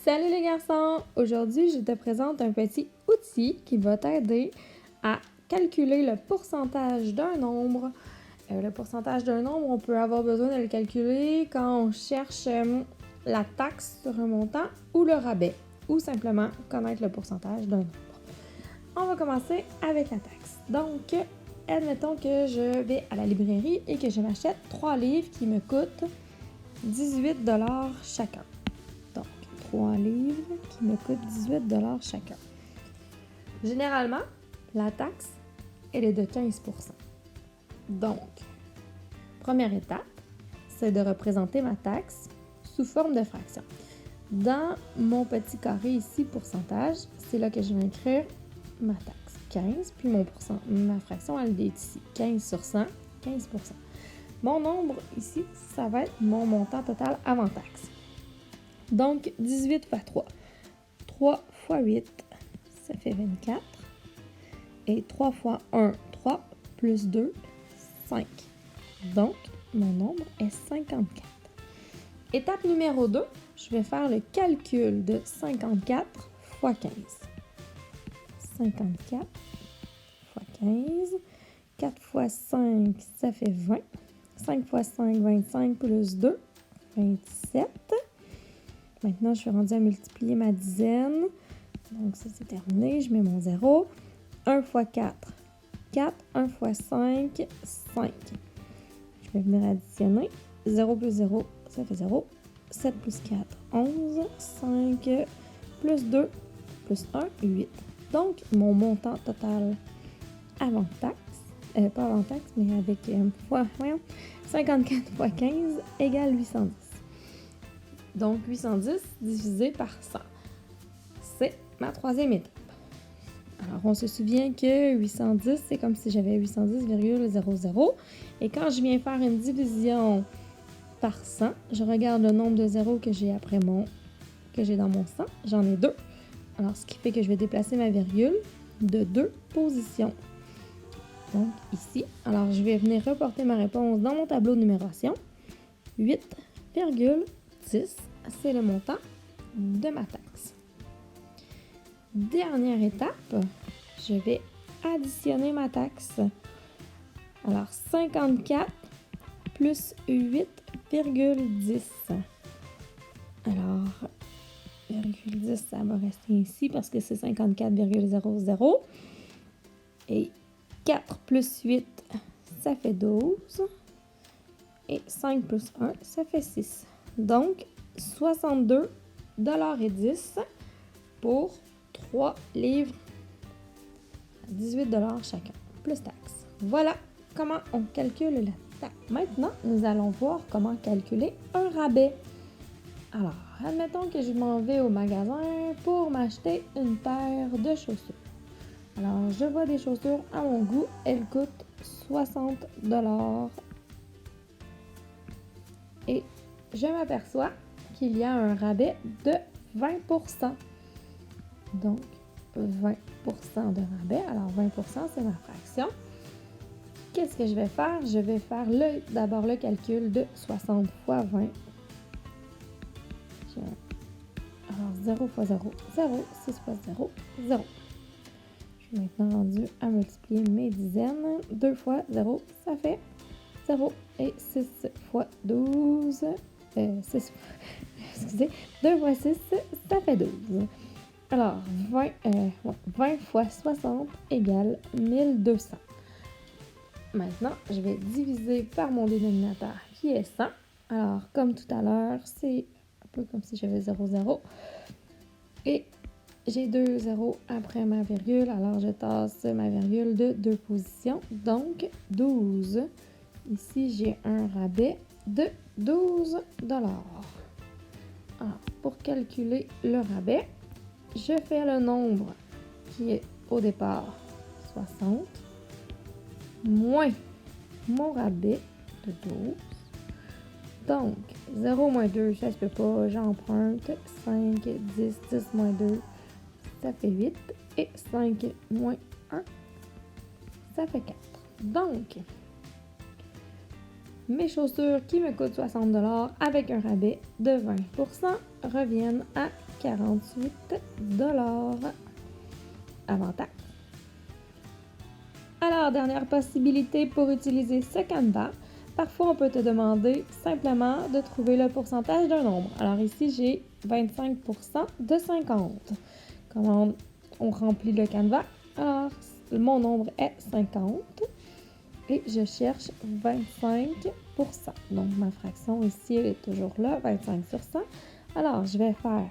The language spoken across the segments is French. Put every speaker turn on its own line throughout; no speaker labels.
Salut les garçons! Aujourd'hui, je te présente un petit outil qui va t'aider à calculer le pourcentage d'un nombre. Le pourcentage d'un nombre, on peut avoir besoin de le calculer quand on cherche la taxe sur un montant ou le rabais, ou simplement connaître le pourcentage d'un nombre. On va commencer avec la taxe. Donc, admettons que je vais à la librairie et que je m'achète 3 livres qui me coûtent 18 $ chacun. Donc, 3 livres qui me coûtent 18 $ chacun. Généralement, la taxe, elle est de 15 %. Donc, première étape, c'est de représenter ma taxe sous forme de fraction. Dans mon petit carré ici, pourcentage, c'est là que je vais écrire ma taxe, 15, puis ma fraction, elle est ici, 15 sur 100, 15 %. Mon nombre ici, ça va être mon montant total avant taxe. Donc, 18 fois 3. 3 fois 8, ça fait 24. Et 3 fois 1, 3, plus 2, 5. Donc, mon nombre est 54. Étape numéro 2, je vais faire le calcul de 54 fois 15. 54 fois 15. 4 fois 5, ça fait 20. 5 fois 5, 25, plus 2, 27. Maintenant, je suis rendue à multiplier ma dizaine. Donc, ça, c'est terminé. Je mets mon 0. 1 fois 4, 4. 1 fois 5, 5. Je vais venir additionner. 0 plus 0, ça fait 0. 7 plus 4, 11. 5 plus 2, plus 1, 8. Donc, mon montant total avant taxe, pas avant taxe, mais avec 54 fois 15 égale 810. Donc, 810 divisé par 100. C'est ma troisième étape. Alors, on se souvient que 810, c'est comme si j'avais 810,00. Et quand je viens faire une division par 100, je regarde le nombre de zéros que j'ai que j'ai dans mon 100. J'en ai 2. Alors, ce qui fait que je vais déplacer ma virgule de 2 positions. Donc, ici. Alors, je vais venir reporter ma réponse dans mon tableau de numération. 8,10, c'est le montant de ma taxe. Dernière étape, je vais additionner ma taxe. Alors, 54 plus 8,10. Alors, 0,10, ça va rester ici parce que c'est 54,00. Et 4 plus 8, ça fait 12. Et 5 plus 1, ça fait 6. Donc, 62,10 $ pour 3 livres, 18 $ chacun, plus taxe. Voilà comment on calcule la taxe. Maintenant, nous allons voir comment calculer un rabais. Alors, admettons que je m'en vais au magasin pour m'acheter une paire de chaussures. Alors, je vois des chaussures à mon goût. Elles coûtent 60 $. Et je m'aperçois qu'il y a un rabais de 20 %. Donc, 20 % de rabais. Alors, 20 % c'est ma fraction. Qu'est-ce que je vais faire? Je vais faire d'abord le calcul de 60 fois 20. Alors, 0 fois 0, 0. 6 fois 0, 0. Je suis maintenant rendue à multiplier mes dizaines. 2 fois 0, ça fait 0. Et 6 fois 12, 6, excusez, 2 fois 6, ça fait 12. Alors, 20 fois 60 égale 1200. Maintenant, je vais diviser par mon dénominateur qui est 100. Alors, comme tout à l'heure, c'est un peu comme si j'avais 0, 0. Et j'ai 2 zéros après ma virgule, alors je tasse ma virgule de 2 positions, donc 12. Ici, j'ai un rabais de 12 $. Alors, pour calculer le rabais, je fais le nombre qui est au départ 60, moins mon rabais de 12. Donc, 0 moins 2, ça se peut pas, j'emprunte. 5, 10, 10 moins 2, ça fait 8. Et 5 moins 1, ça fait 4. Donc, mes chaussures qui me coûtent 60 $ avec un rabais de 20 % reviennent à 48 avant taxe. Alors, dernière possibilité pour utiliser ce canevas. Parfois, on peut te demander simplement de trouver le pourcentage d'un nombre. Alors ici, j'ai 25% de 50. Comment on remplit le canevas? Alors, mon nombre est 50 et je cherche 25%. Donc, ma fraction ici, elle est toujours là, 25 sur 100. Alors, je vais faire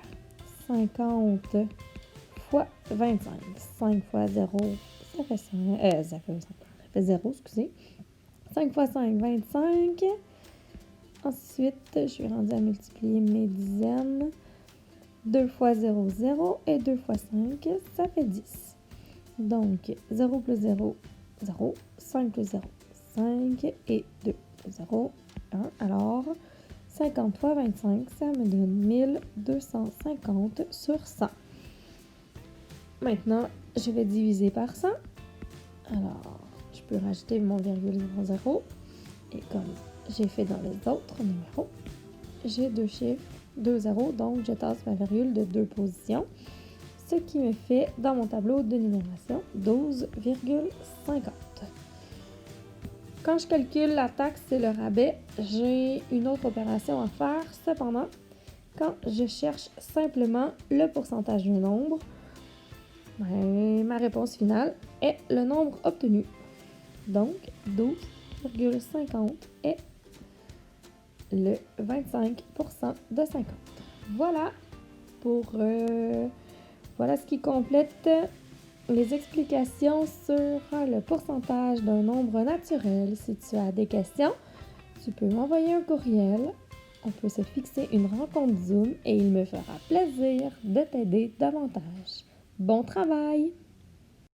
50 fois 25. 5 fois 0, ça fait 5. Ça fait 0, excusez. 5 fois 5, 25. Ensuite, je suis rendue à multiplier mes dizaines. 2 fois 0, 0. Et 2 fois 5, ça fait 10. Donc, 0 plus 0, 0. 5 plus 0, 5. Et 2 plus 0, 1. Alors, 50 fois 25, ça me donne 1250 sur 100. Maintenant, je vais diviser par 100. Alors, je peux rajouter mon virgule 00. Et comme j'ai fait dans les autres numéros, j'ai 2 chiffres, 2 zéros, donc je tasse ma virgule de 2 positions, ce qui me fait, dans mon tableau de numération, 12,50. Quand je calcule la taxe et le rabais, j'ai une autre opération à faire. Cependant, quand je cherche simplement le pourcentage du nombre, ma réponse finale est le nombre obtenu. Donc, 12,50 est le 25% de 50. Voilà voilà ce qui complète les explications sur le pourcentage d'un nombre naturel. Si tu as des questions, tu peux m'envoyer un courriel. On peut se fixer une rencontre Zoom et il me fera plaisir de t'aider davantage. Bon travail!